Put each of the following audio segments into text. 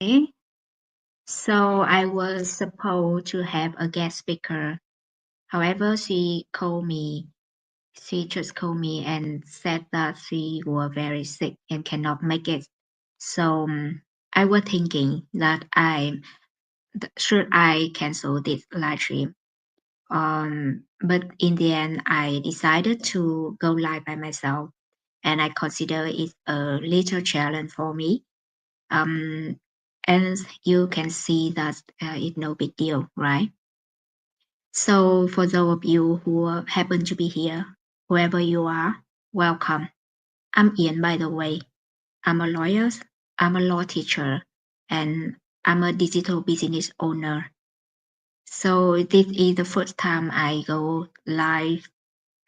Okay. So I was supposed to have a guest speaker. However, she just called me and said that she was very sick and cannot make it. So I was thinking that should I cancel this live stream. But in the end, I decided to go live by myself, and I consider it a little challenge for me. Um, and you can see that it's no big deal, right? So for those of you who happen to be here, whoever you are, welcome. I'm Ian, by the way. I'm a lawyer, I'm a law teacher, and I'm a digital business owner. So this is the first time I go live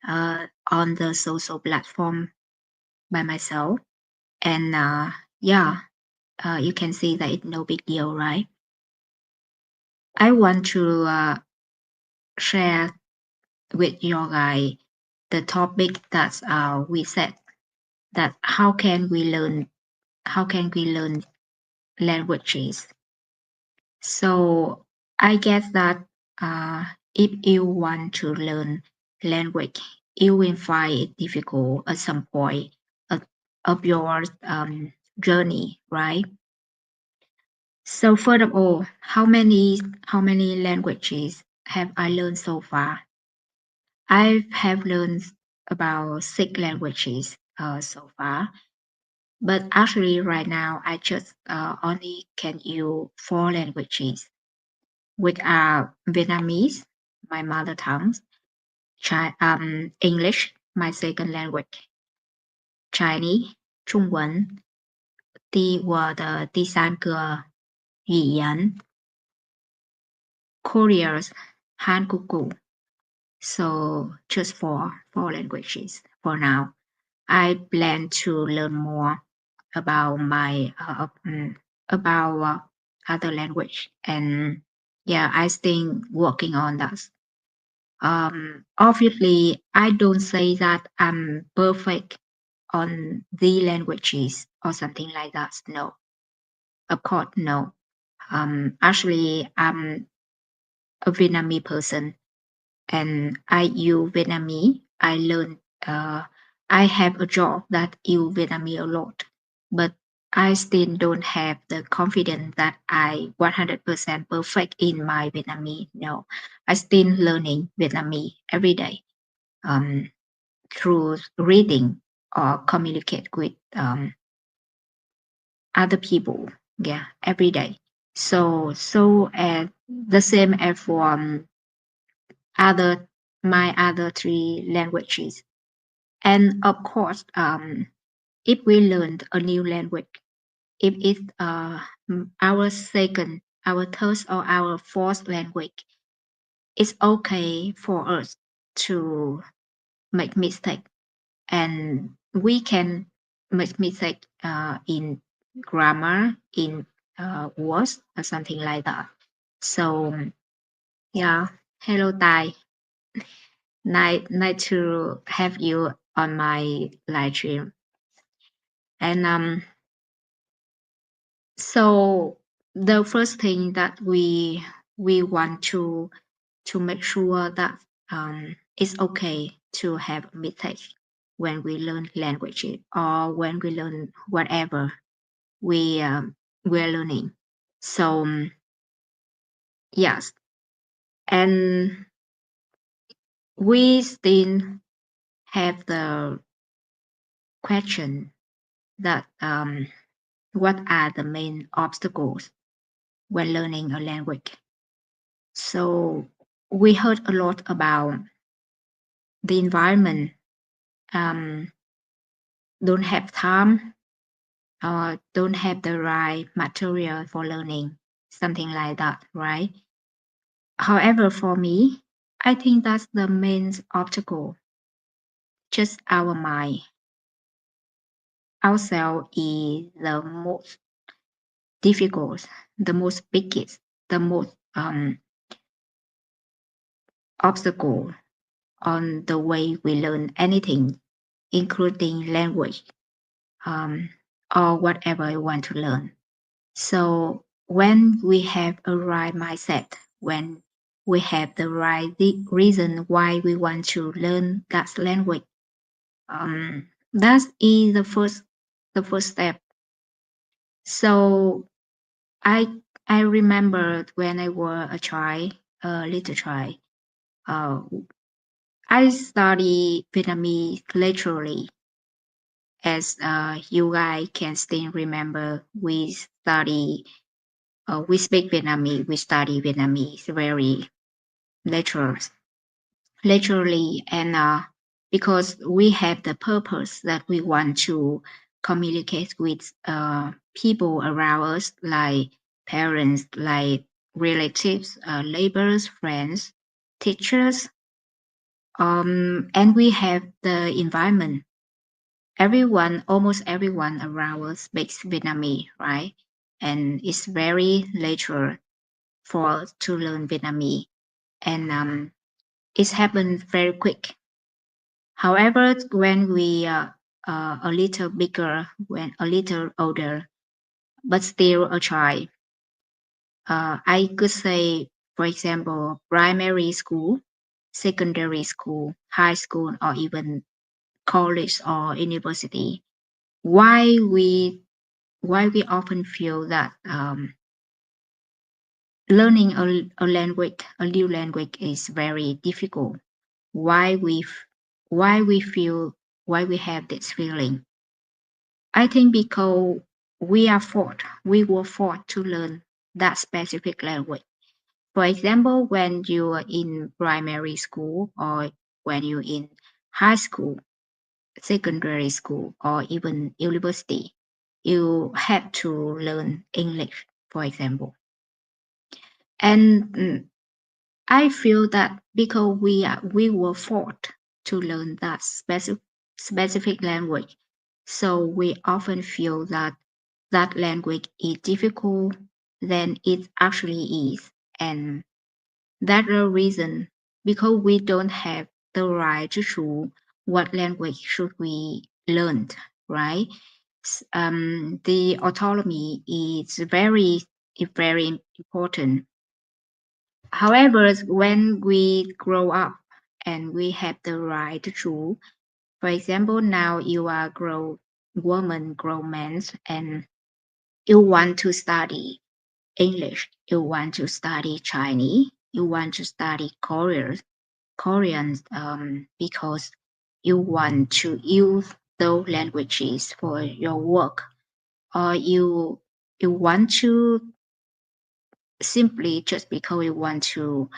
on the social platform by myself. And yeah, you can see that it's no big deal, right? I want to share with you guys the topic that we said that how can we learn languages. So I guess that if you want to learn language, you will find it difficult at some point of, of your journey, right? So first of all, how many languages have I learned so far? I have learned about 6 languages so far, but actually right now I just only can use 4 languages, which are Vietnamese, my mother tongue, English, my second language, Chinese, 中文，我的第三个语言 Korean, 한국어. So just four languages for now. I plan to learn more about my about other language, and yeah, I still working on that. Obviously, I don't say that I'm perfect on the languages or something like that. No, of course, no. Actually, I'm a Vietnamese person, and I use Vietnamese. I have a job that use Vietnamese a lot, but I still don't have the confidence that I 100% perfect in my Vietnamese. No, I still learning Vietnamese every day through reading or communicate with other people. Yeah, every day. So the same as for other my other 3 languages. And of course, if we learn a new language, if it's our second, our third, or our fourth language, it's okay for us to make mistake, and we can make mistake in grammar, in words, or something like that. So yeah, hello Tai. Nice to have you on my live stream. And so the first thing that we want to make sure that it's okay to have mistakes when we learn languages or when we learn whatever we're learning. So yes, and we still have the question that what are the main obstacles when learning a language? So we heard a lot about the environment, um, don't have time, or don't have the right material for learning, something like that, right? However, for me, I think that's the main obstacle, just our mind. Ourselves is the most difficult, the most biggest, the most obstacle on the way we learn anything, including language, or whatever you want to learn. So when we have a right mindset, when we have the right reason why we want to learn that language, that is the first step. So I I remembered when I was a child, a little child. Uh, I study Vietnamese literally, as you guys can still remember. We speak Vietnamese. We study Vietnamese very literal, literally, and because we have the purpose that we want to communicate with people around us, like parents, like relatives, neighbors, friends, teachers, and we have the environment. Everyone, almost everyone around us speaks Vietnamese, right? And it's very natural for us to learn Vietnamese, and it happened very quick. However, when we are a little bigger, when a little older, but still a child, I could say, for example, primary school, secondary school, high school, or even college or university. Why we why we often feel that learning a new language is very difficult. Why why we feel why we have this feeling? I think because we were forced to learn that specific language. For example, when you are in primary school or when you're in high school, secondary school, or even university, you have to learn English, for example. And I feel that because we were forced to learn that specific language, so we often feel that that language is difficult than it actually is, and that's the reason because we don't have the right to choose what language should we learn, right? The autonomy is very important. However, when we grow up and we have the right to choose, for example, now you are grown woman, grown man, and you want to study English, you want to study Chinese, you want to study Korean, because you want to use those languages for your work, or you want to simply just because you want to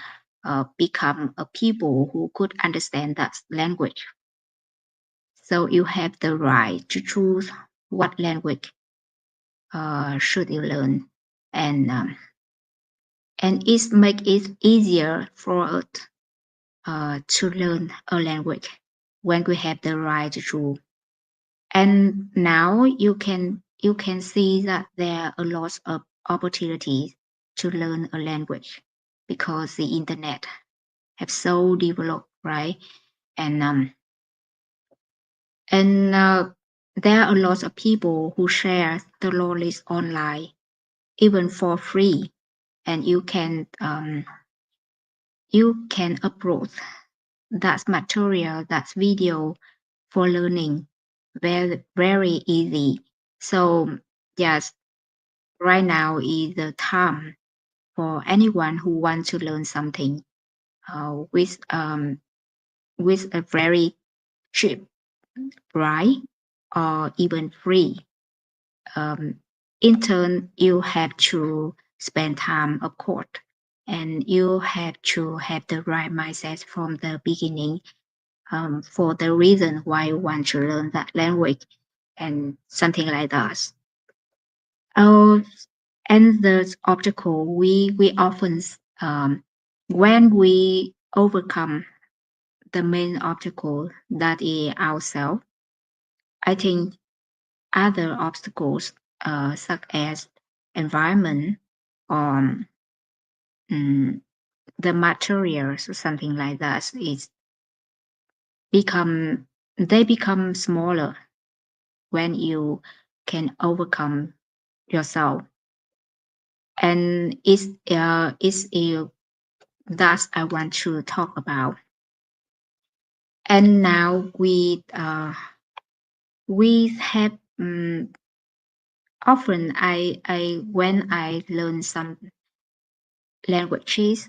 become a people who could understand that language. So you have the right to choose what language should you learn, and it make it easier for us to learn a language when we have the right to choose. And now you can see that there are a lot of opportunities to learn a language because the internet have so developed, right? And and there are a lot of people who share the knowledge online, even for free, and you can upload that material, that video for learning very very easy. So yes, right now is the time for anyone who wants to learn something with a very cheap price or even free. Um, in turn, you have to spend time, of course, and you have to have the right mindset from the beginning, for the reason why you want to learn that language and something like that. Oh, and the obstacle we often when we overcome the main obstacle that is ourselves, I think other obstacles such as environment or um, the materials or something like that is become they become smaller when you can overcome yourself. and it's that I want to talk about. And now we have often I when I learn some languages,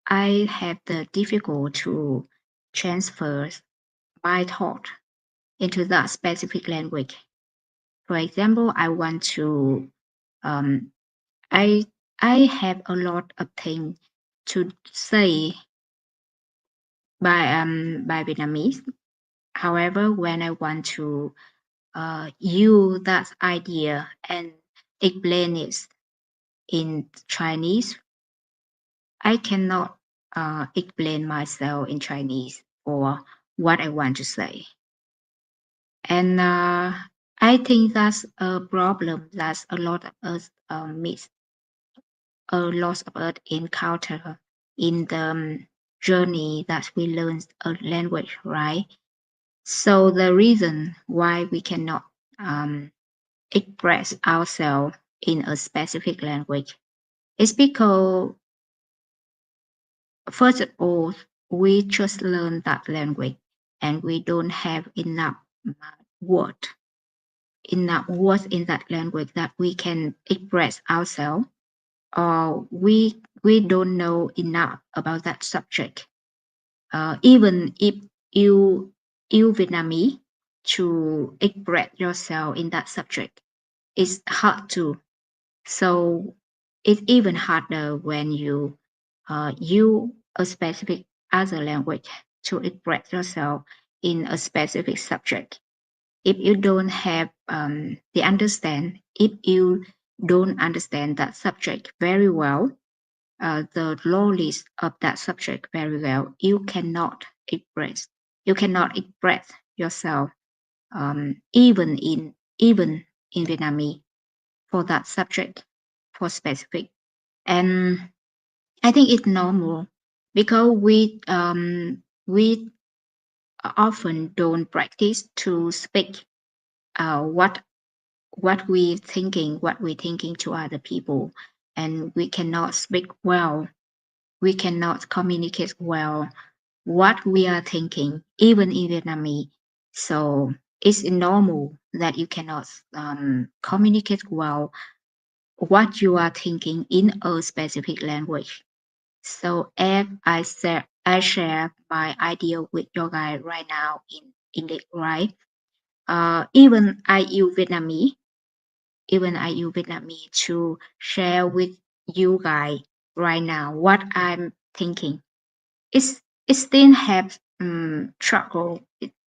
I have the difficult to transfer my thought into that specific language. For example, I want to um, I I have a lot of things to say by Vietnamese. However, when I want to use that idea and explain it in Chinese, I cannot explain myself in Chinese or what I want to say. And I think that's a problem that a lot of us miss, a lot of us encounter in the journey that we learn a language, right? So the reason why we cannot um, express ourselves in a specific language is because, first of all, we just learn that language and we don't have word, enough words in that language that we can express ourselves, or we don't know enough about that subject. Even if you Vietnamese to express yourself in that subject, it's hard to. So it's even harder when you use a specific other language to express yourself in a specific subject. If you don't have if you don't understand that subject very well, the knowledge of that subject very well, you cannot express yourself even in Vietnamese for that subject for specific. And I think it's normal because we often don't practice to speak what what we're thinking to other people, and we cannot speak well, we cannot communicate well what we are thinking, even in Vietnamese. So it's normal that you cannot communicate well what you are thinking in a specific language. So if I share my idea with your guy right now in English, right? Even I use Vietnamese, even I use Vietnamese to share with you guys right now what I'm thinking. It still have struggle.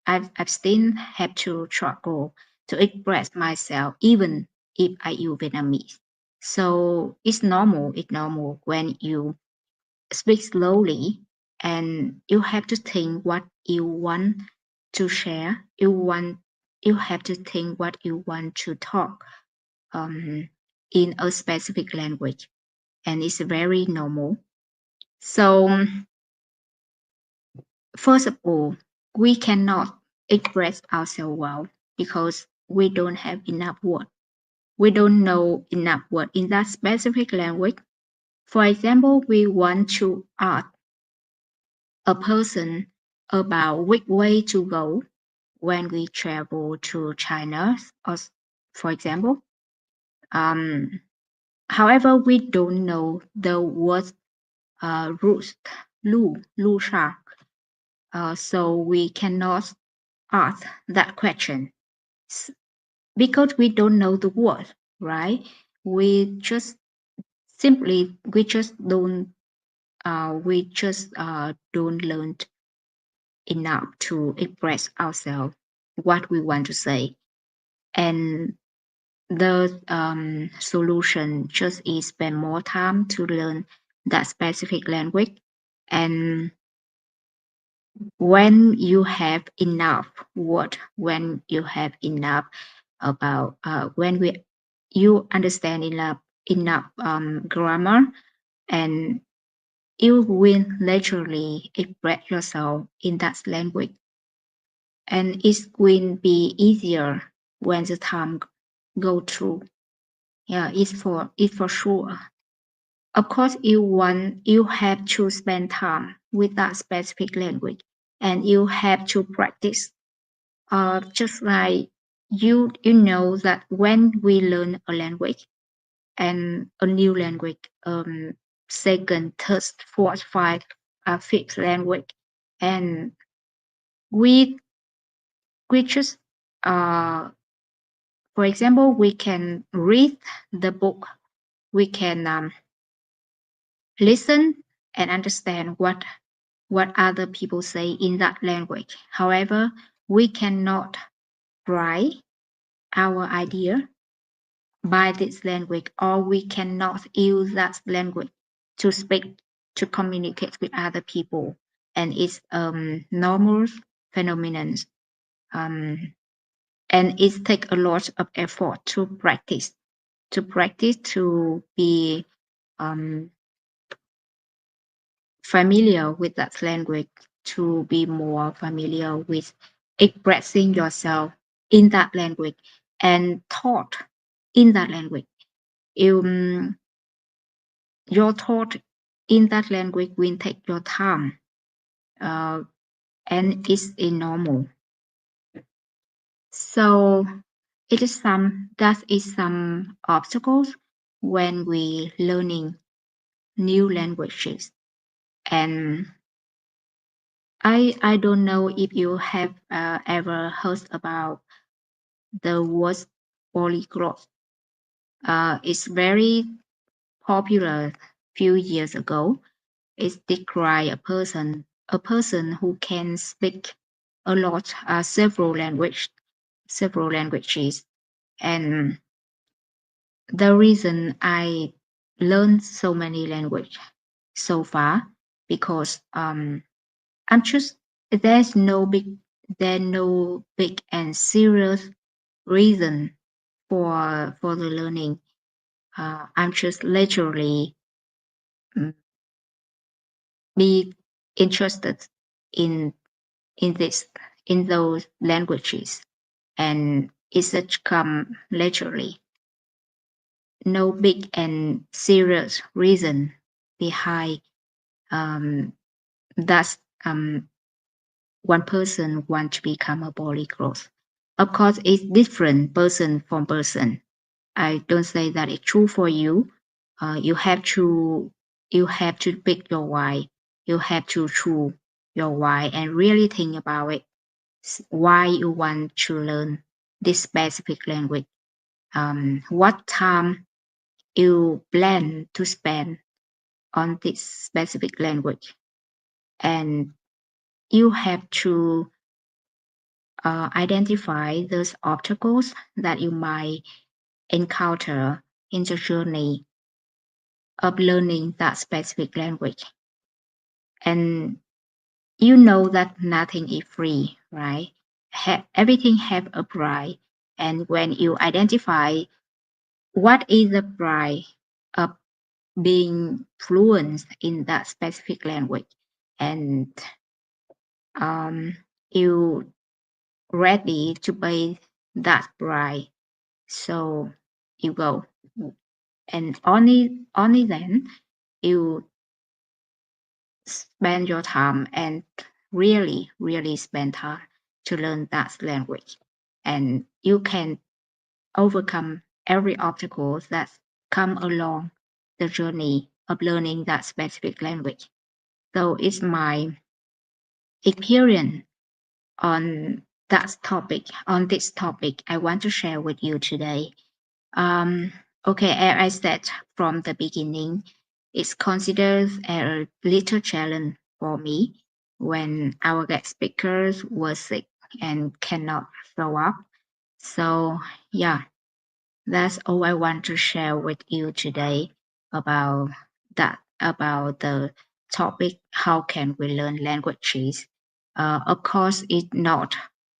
I've still have to struggle to express myself even if I use Vietnamese. So it's normal. It's normal when you speak slowly and you have to think what you want to share. You have to think what you want to talk in a specific language, and it's very normal. So first of all, we cannot express ourselves well because we don't have enough words. We don't know enough words in that specific language. For example, we want to ask a person about which way to go when we travel to China, or for example. Um, However, we don't know the word route, lu sha. So we cannot ask that question because we don't know the word, right? We just we just don't learn enough to express ourselves what we want to say, and the solution just is spend more time to learn that specific language. And when you have enough word, when you have enough about when we you understand enough grammar, and you will naturally express yourself in that language, and it will be easier when the time go through. Yeah, it's for sure. Of course, you have to spend time with that specific language, and you have to practice. Just like you know that when we learn a language and a new language, second, third, fourth, fifth language, and we just for example, we can read the book, we can listen and understand what other people say in that language. However, we cannot write our idea by this language, or we cannot use that language to speak, to communicate with other people. And it's normal phenomenon. Um, and it takes a lot of effort to practice, to be um, familiar with that language, to be more familiar with expressing yourself in that language and thought in that language. Um, your thought in that language will take your time, uh, and it's normal. So that is some obstacles when we learning new languages. And I don't know if you have ever heard about the word polyglot. It's very popular few years ago. It describes a person who can speak a lot, several languages. And the reason I learned so many language so far, because I'm just there's no big and serious reason for the learning. I'm just literally mm, be interested in in this in those languages, and it's such come literally. No big and serious reason behind um, that one person want to become a polyglot. Of course, it's different person from person. I don't say that it's true for you. You have to pick your why. You have to choose your why and really think about it. Why you want to learn this specific language. What time you plan to spend on this specific language, and you have to identify those obstacles that you might encounter in the journey of learning that specific language. And you know that nothing is free, right? Everything have a price. And when you identify what is the price of being fluent in that specific language, and um, you ready to pay that price, so you go, and only then you spend your time and really spend time to learn that language, and you can overcome every obstacle that come along the journey of learning that specific language. So it's my experience on on this topic I want to share with you today. Um, okay, as I said from the beginning, it's considered a little challenge for me when our guest speakers were sick and cannot show up. So yeah, that's all I want to share with you today about about the topic, how can we learn languages? Of course, it's not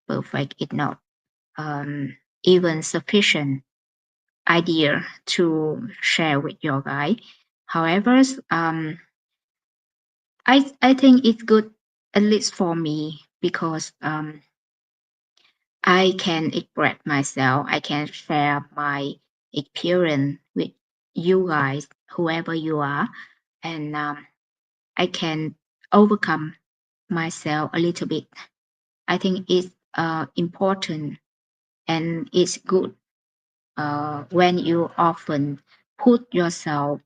perfect, it's not even sufficient idea to share with your guy. However, I think it's good, at least for me, because I can express myself. I can share my experience with you guys, whoever you are, and I can overcome myself a little bit. I think it's important and it's good when you often put yourself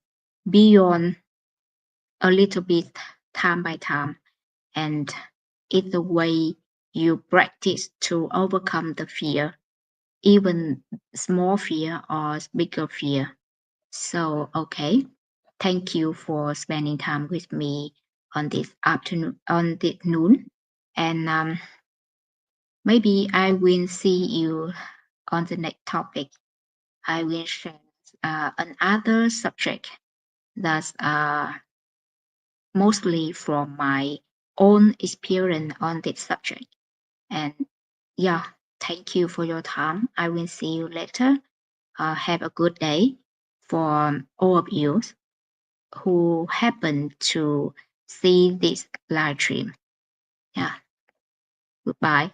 beyond a little bit time by time, and it's the way you practice to overcome the fear, even small fear or bigger fear. So, okay, thank you for spending time with me on this afternoon, on this noon, and maybe I will see you on the next topic. I will share another subject that's mostly from my own experience on this subject. And yeah, thank you for your time. I will see you later. Have a good day for all of you who happen to see this live stream. Yeah, goodbye.